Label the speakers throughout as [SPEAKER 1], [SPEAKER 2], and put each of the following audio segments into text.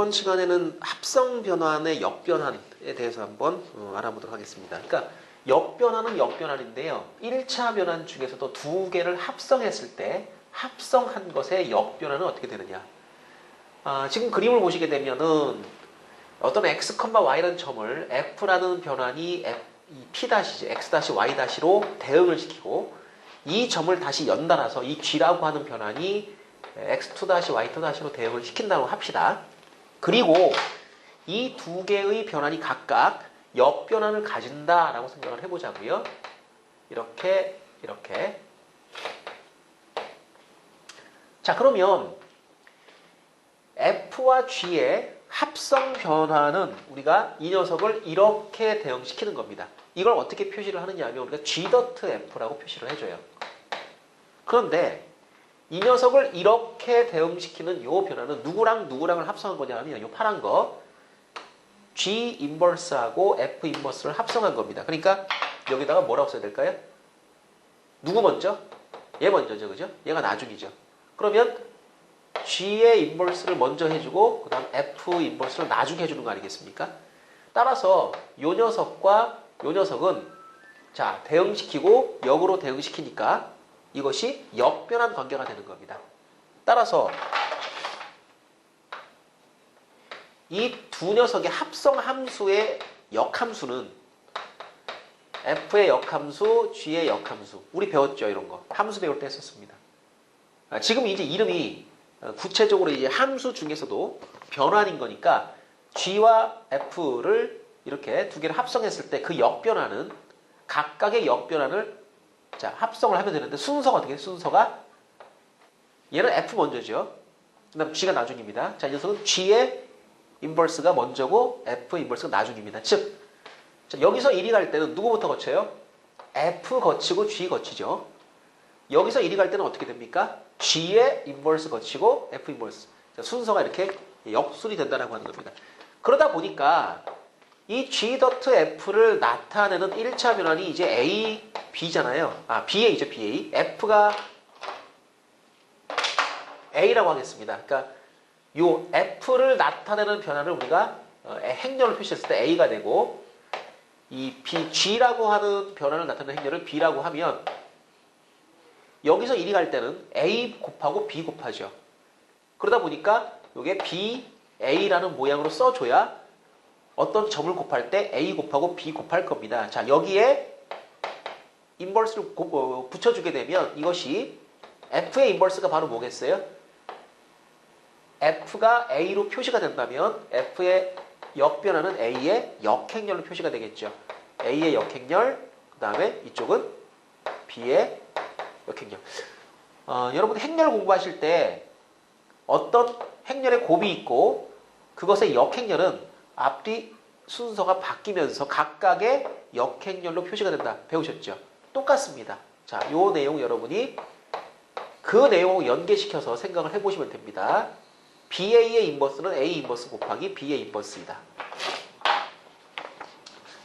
[SPEAKER 1] 이번 시간에는 합성 변환의 역변환에 대해서 한번 알아보도록 하겠습니다. 그러니까 역변환은 역변환인데요. 1차 변환 중에서도 두 개를 합성했을 때 합성한 것의 역변환은 어떻게 되느냐. 지금 그림을 보시게 되면은 어떤 x, y라는 점을 f라는 변환이 p x y-로 대응을 시키고 이 점을 다시 연달아서 이 g라고 하는 변환이 x2 y2로 대응을 시킨다고 합시다. 그리고 이 두 개의 변환이 각각 역변환을 가진다라고 생각을 해보자고요. 이렇게. 자, 그러면 f와 g의 합성 변환은 우리가 이 녀석을 이렇게 대응시키는 겁니다. 이걸 어떻게 표시를 하느냐 하면 우리가 g.f라고 표시를 해줘요. 그런데 이 녀석을 이렇게 대응시키는 이 변화는 누구랑을 합성한 거냐 하면 이 파란 거 G 인버스하고 F 인버스를 합성한 겁니다. 그러니까 여기다가 뭐라고 써야 될까요? 누구 먼저? 얘 먼저죠. 그죠? 얘가 나중이죠. 그러면 G의 인버스를 먼저 해주고 그 다음 F 인버스를 나중에 해주는 거 아니겠습니까? 따라서 이 녀석과 이 녀석은 자 대응시키고 역으로 대응시키니까 이것이 역변환 관계가 되는 겁니다. 따라서 이 두 녀석의 합성 함수의 역함수는 F의 역함수, G의 역함수. 우리 배웠죠, 이런 거. 함수 배울 때 했었습니다. 지금 이제 이름이 구체적으로 이제 함수 중에서도 변환인 거니까 G와 F를 이렇게 두 개를 합성했을 때 그 역변환은 각각의 역변환을 자, 합성을 하면 되는데 순서가 어떻게 해요? 순서가 얘는 F 먼저죠. 그 다음 G가 나중입니다. 자, 이 녀석은 G의 인버스가 먼저고 F 인버스가 나중입니다. 즉, 자, 여기서 1이 갈 때는 누구부터 거쳐요? F 거치고 G 거치죠. 여기서 1이 갈 때는 어떻게 됩니까? G의 인버스 거치고 F 인버스. 자, 순서가 이렇게 역순이 된다고 하는 겁니다. 그러다 보니까 이 G.F를 나타내는 1차 변환이 이제 A, B잖아요. BA죠, BA. F가 A라고 하겠습니다. 그러니까 요 F를 나타내는 변환을 우리가 행렬로 표시했을 때 A가 되고 이 G라고 하는 변환을 나타내는 행렬을 B라고 하면 여기서 1이 갈 때는 A 곱하고 B 곱하죠. 그러다 보니까 이게 BA라는 모양으로 써줘야 어떤 점을 곱할 때 A 곱하고 B 곱할 겁니다. 자, 여기에 인버스를 붙여주게 되면 이것이 F의 인버스가 바로 뭐겠어요? F가 A로 표시가 된다면 F의 역변환은 A의 역행렬로 표시가 되겠죠. A의 역행렬, 그 다음에 이쪽은 B의 역행렬. 여러분 행렬 공부하실 때 어떤 행렬에 곱이 있고 그것의 역행렬은 앞뒤 순서가 바뀌면서 각각의 역행렬로 표시가 된다. 배우셨죠? 똑같습니다. 자, 요 내용 여러분이 그 내용을 연계시켜서 생각을 해보시면 됩니다. BA의 인버스는 A 인버스 곱하기 B의 인버스이다.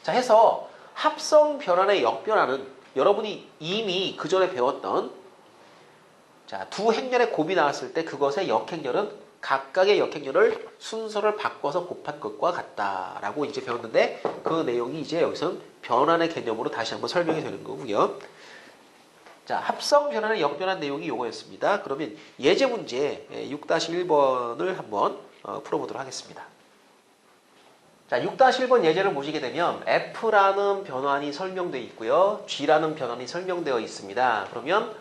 [SPEAKER 1] 자, 해서 합성 변환의 역변환은 여러분이 이미 그 전에 배웠던 자, 두 행렬의 곱이 나왔을 때 그것의 역행렬은 각각의 역행렬을 순서를 바꿔서 곱한 것과 같다라고 이제 배웠는데 그 내용이 이제 여기서 변환의 개념으로 다시 한번 설명이 되는 거고요. 자, 합성 변환의 역변환 내용이 요거였습니다. 그러면 예제 문제 6-1번을 한번 풀어보도록 하겠습니다. 자, 6-1번 예제를 보시게 되면 F라는 변환이 설명되어 있고요. G라는 변환이 설명되어 있습니다. 그러면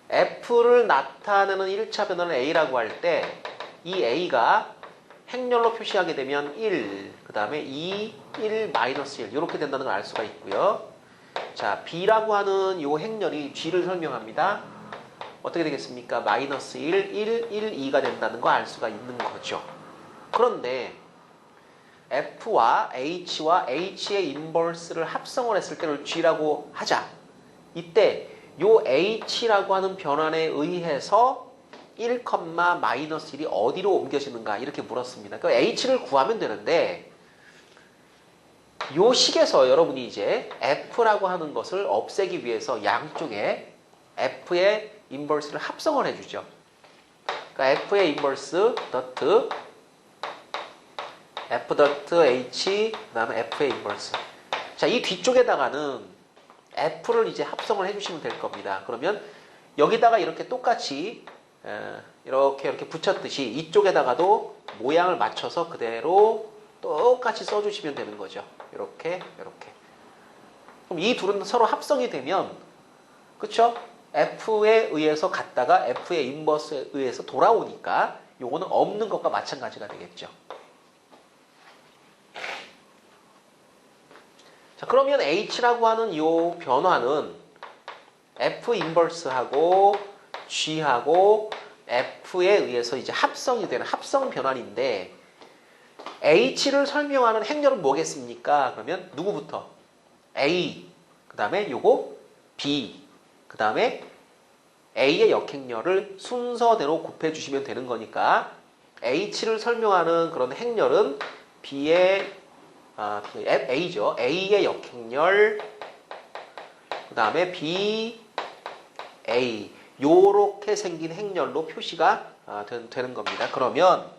[SPEAKER 1] F를 나타내는 1차 변환을 A라고 할 때 이 A가 행렬로 표시하게 되면 1, 그 다음에 2, 1, 마이너스 1 이렇게 된다는 걸 알 수가 있고요. 자, B라고 하는 이 행렬이 G를 설명합니다. 어떻게 되겠습니까? 마이너스 1, 1, 1, 2가 된다는 거 알 수가 있는 거죠. 그런데 F와 H와 H의 인버스를 합성을 했을 때를 G라고 하자. 이때 요 H라고 하는 변환에 의해서 1, 마이너스 1이 어디로 옮겨지는가 이렇게 물었습니다. 그 H를 구하면 되는데 요 식에서 여러분이 이제 F라고 하는 것을 없애기 위해서 양쪽에 F의 인버스를 합성을 해주죠. 그러니까 F의 인버스 더트 F 덕트 H 그 다음에 F의 인버스. 자, 이 뒤쪽에다가는 F를 이제 합성을 해주시면 될 겁니다. 그러면 여기다가 이렇게 똑같이 이렇게 붙였듯이 이쪽에다가도 모양을 맞춰서 그대로 똑같이 써주시면 되는 거죠. 이렇게. 그럼 이 둘은 서로 합성이 되면, 그쵸? F에 의해서 갔다가 F의 인버스에 의해서 돌아오니까 요거는 없는 것과 마찬가지가 되겠죠. 자, 그러면 H라고 하는 요 변화는 F 인버스하고 G하고 F에 의해서 이제 합성이 되는 합성 변환인데, H를 설명하는 행렬은 뭐겠습니까? 그러면 누구부터? A, 그 다음에 요거 B, 그 다음에 A의 역행렬을 순서대로 곱해주시면 되는 거니까 H를 설명하는 그런 행렬은 B의 A죠. A의 역행렬, 그 다음에 B, A 요렇게 생긴 행렬로 표시가 되는 겁니다. 그러면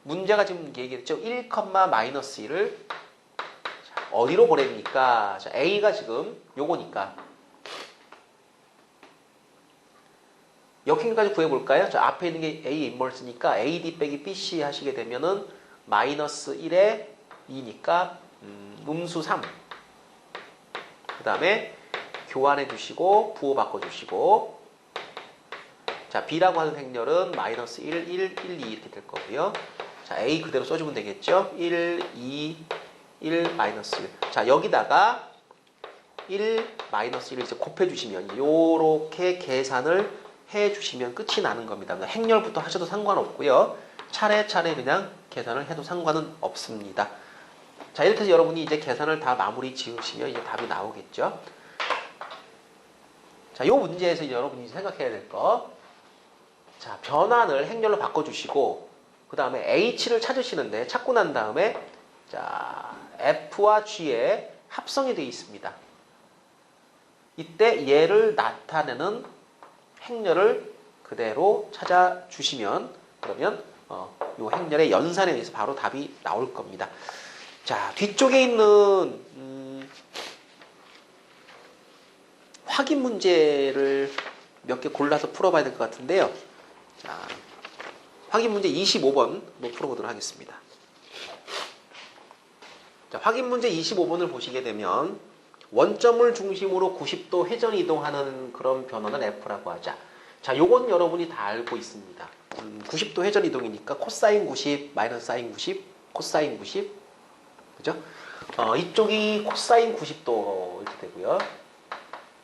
[SPEAKER 1] 문제가 지금 얘기했죠. 1, 마이너스 1을 어디로 보냅니까? 자, A가 지금 요거니까 역행렬까지 구해볼까요? 자, 앞에 있는 게 A 인버스니까 AD 빼기 BC 하시게 되면은 마이너스 1에 2니까 음수 3. 그 다음에 교환해 주시고 부호 바꿔 주시고, 자, B라고 하는 행렬은 마이너스 1, 1, 1, 2 이렇게 될 거고요. 자, A 그대로 써주면 되겠죠? 1, 2, 1, 마이너스 1. 자, 여기다가 1, 마이너스 1을 이제 곱해주시면 요렇게 계산을 해주시면 끝이 나는 겁니다. 행렬부터 하셔도 상관없고요. 차례차례 그냥 계산을 해도 상관은 없습니다. 자, 이렇게 해서 여러분이 이제 계산을 다 마무리 지으시면 이제 답이 나오겠죠. 자, 요 문제에서 이제 여러분이 생각해야 될 거. 자, 변환을 행렬로 바꿔주시고, 그 다음에 H를 찾으시는데, 찾고 난 다음에, 자, F와 G의 합성이 되어 있습니다. 이때 얘를 나타내는 행렬을 그대로 찾아주시면, 그러면, 요 행렬의 연산에 의해서 바로 답이 나올 겁니다. 자, 뒤쪽에 있는, 확인 문제를 몇 개 골라서 풀어봐야 될 것 같은데요. 자, 확인 문제 25번 한번 풀어보도록 하겠습니다. 자, 확인 문제 25번을 보시게 되면 원점을 중심으로 90도 회전 이동하는 그런 변화는 F라고 하자. 자, 요건 여러분이 다 알고 있습니다. 90도 회전 이동이니까 코사인 90, 마이너스 사인 90, 코사인 90. 그죠? 이쪽이 코사인 90도 이렇게 되고요.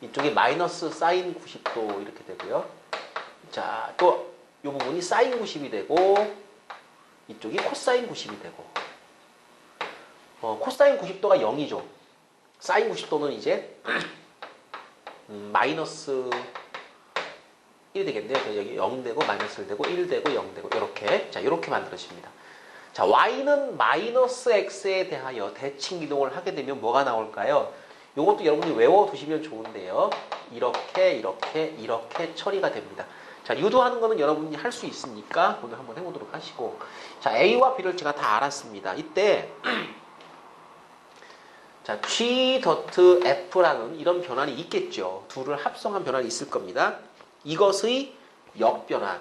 [SPEAKER 1] 이쪽이 마이너스 사인 90도 이렇게 되고요. 자, 또 이 부분이 사인 90이 되고 이쪽이 코사인 90이 되고, 코사인 90도가 0이죠. 사인 90도는 이제 마이너스 1이 되겠네요. 여기 0 되고 마이너스 1 되고 1 되고 0 되고 이렇게. 자, 이렇게 만들어집니다. 자, y는 마이너스 x에 대하여 대칭 이동을 하게 되면 뭐가 나올까요? 이것도 여러분이 외워두시면 좋은데요. 이렇게 처리가 됩니다. 자, 유도하는 거는 여러분이 할 수 있으니까 오늘 한번 해보도록 하시고, 자, A와 B를 제가 다 알았습니다. 이때 자, G 더트 F라는 이런 변환이 있겠죠. 둘을 합성한 변환이 있을 겁니다. 이것의 역변환.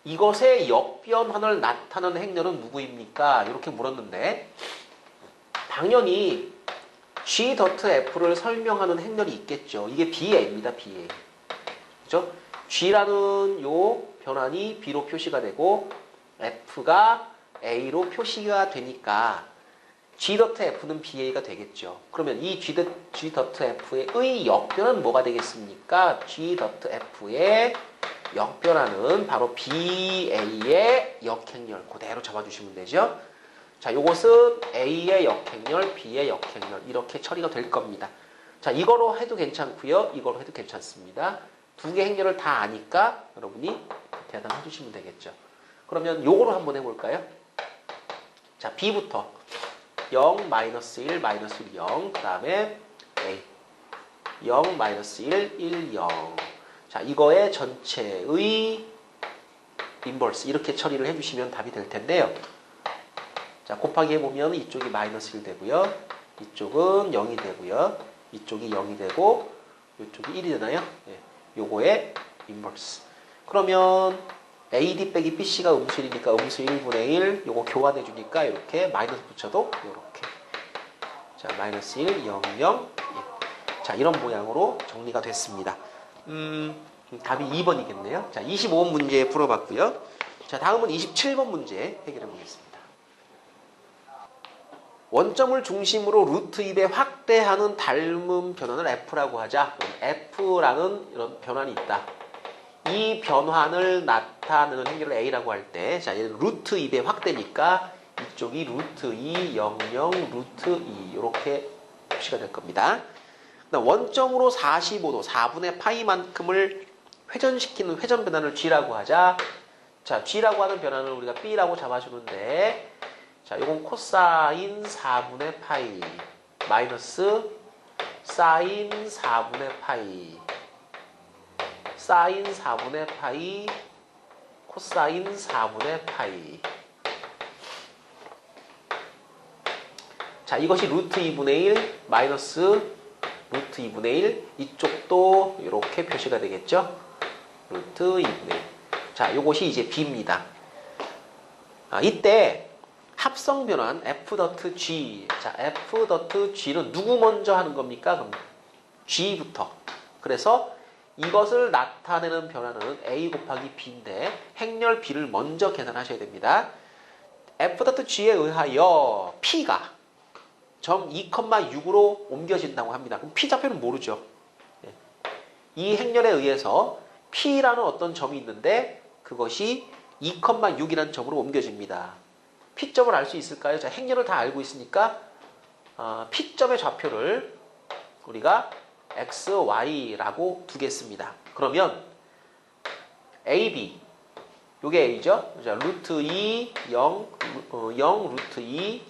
[SPEAKER 1] 이것의 역변환을 나타내는 행렬은 누구입니까? 이렇게 물었는데, 당연히 G 더트 F를 설명하는 행렬이 있겠죠. 이게 BA입니다. BA. 그죠? G라는 요 변환이 B로 표시가 되고 F가 A로 표시가 되니까 G 더트 F는 BA가 되겠죠. 그러면 이 G 더트 F의 역변은 뭐가 되겠습니까? G 더트 F의 역변환은 바로 BA의 역행렬. 그대로 잡아주시면 되죠. 자, 요것은 A의 역행렬, B의 역행렬 이렇게 처리가 될 겁니다. 자, 이거로 해도 괜찮고요. 이거로 해도 괜찮습니다. 두 개 행렬을 다 아니까 여러분이 대답해 주시면 되겠죠. 그러면 요거로 한번 해볼까요? 자, B부터 0, 마이너스 1, 마이너스 1, 0. 그 다음에 A 0, 마이너스 1, 1, 0. 자, 이거의 전체의 인버스 이렇게 처리를 해주시면 답이 될 텐데요. 자, 곱하기 해보면 이쪽이 마이너스 1 되고요. 이쪽은 0이 되고요. 이쪽이 0이 되고 이쪽이 1이 되나요? 네. 요거의 인버스. 그러면 AD 빼기 BC가 음수 1이니까 음수 1분의 1 요거 교환해 주니까 이렇게 마이너스 붙여도 이렇게 자 마이너스 1, 0, 0, 1. 자 이런 모양으로 정리가 됐습니다. 답이 2번이겠네요. 자 25번 문제 풀어봤고요. 자 다음은 27번 문제 해결해 보겠습니다. 원점을 중심으로 루트 2배 확대하는 닮은 변환을 F라고 하자. F라는 이런 변환이 있다. 이 변환을 나타내는 행렬을 A라고 할 때, 자, 얘는 루트 2배 확대니까 이쪽이 루트 2, 0, 0, 루트 2 이렇게 표시가 될 겁니다. 원점으로 45도, 4분의 파이만큼을 회전시키는 회전 변환을 G라고 하자. 자, G라고 하는 변환을 우리가 B라고 잡아주는데, 자, 이건 코사인 4분의 파이 마이너스 사인 4분의 파이 사인 4분의 파이 코사인 4분의 파이. 자, 이것이 루트 2분의 1 마이너스 루트 2분의 1 이쪽도 이렇게 표시가 되겠죠? 루트 2분의 1. 자, 이것이 이제 B입니다. 이때 합성 변환 F.G. 자, F.G는 누구 먼저 하는 겁니까? 그럼 G부터. 그래서 이것을 나타내는 변화는 A 곱하기 B인데 행렬 B를 먼저 계산하셔야 됩니다. F.G에 의하여 P가 점 2,6으로 옮겨진다고 합니다. 그럼 P 좌표는 모르죠. 이 행렬에 의해서 P라는 어떤 점이 있는데 그것이 2,6이라는 점으로 옮겨집니다. P점을 알 수 있을까요? 자, 행렬을 다 알고 있으니까 P점의 좌표를 우리가 X, Y라고 두겠습니다. 그러면 AB 요게 A죠? 자, 루트 2, 0, 0, 루트 2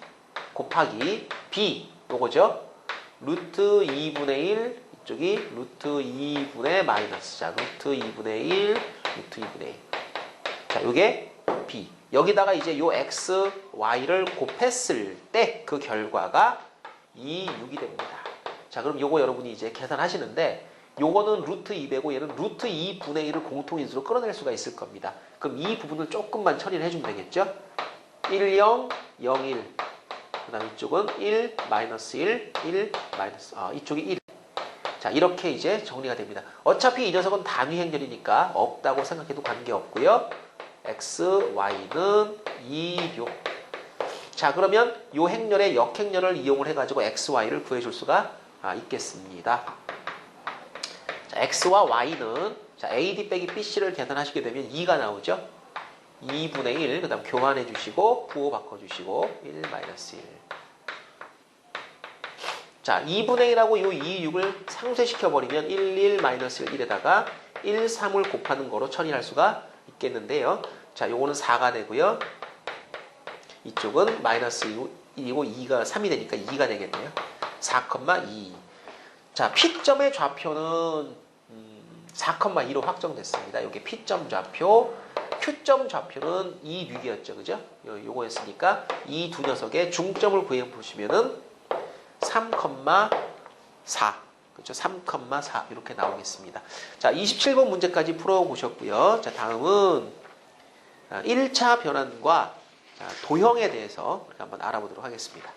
[SPEAKER 1] 곱하기 B 요거죠? 루트 2분의 1 이쪽이 루트 2분의 마이너스 자, 루트 2분의 1 루트 2분의 1 자, 요게 B 여기다가 이제 요 X, Y를 곱했을 때 그 결과가 2, 6이 됩니다. 자, 그럼 요거 여러분이 이제 계산하시는데 요거는 루트 2배고 얘는 루트 2분의 1을 공통인수로 끌어낼 수가 있을 겁니다. 그럼 이 부분을 조금만 처리를 해주면 되겠죠? 1, 0, 0, 1 그 다음 이쪽은 1, 마이너스 1, 1, 마이너스 이쪽이 1 자, 이렇게 이제 정리가 됩니다. 어차피 이 녀석은 단위 행렬이니까 없다고 생각해도 관계없고요. X, Y는 2, 6 자, 그러면 이 행렬의 역행렬을 이용을 해가지고 X, Y를 구해줄 수가 있겠습니다. 자, X와 Y는 자, AD 빼기 BC를 계산하시게 되면 2가 나오죠. 2분의 1, 그 다음 교환해 주시고 부호 바꿔주시고 1, 마이너스 1 자, 2분의 1하고 이 2, 6을 상쇄시켜버리면 1, 1, 마이너스 1, 1에다가 1, 3을 곱하는 거로 처리할 수가 있겠는데요. 자, 요거는 4가 되고요. 이쪽은 마이너스 1이고 2가 3이 되니까 2가 되겠네요. 4,2 자, P점의 좌표는 4,2로 확정됐습니다. 여기 P점 좌표, Q점 좌표는 2, 6이었죠. 그죠? 요거였으니까 이 두 녀석의 중점을 구해보시면은 3,4 그렇죠? 3,4 이렇게 나오겠습니다. 자, 27번 문제까지 풀어보셨고요. 자, 다음은 1차 변환과 도형에 대해서 한번 알아보도록 하겠습니다.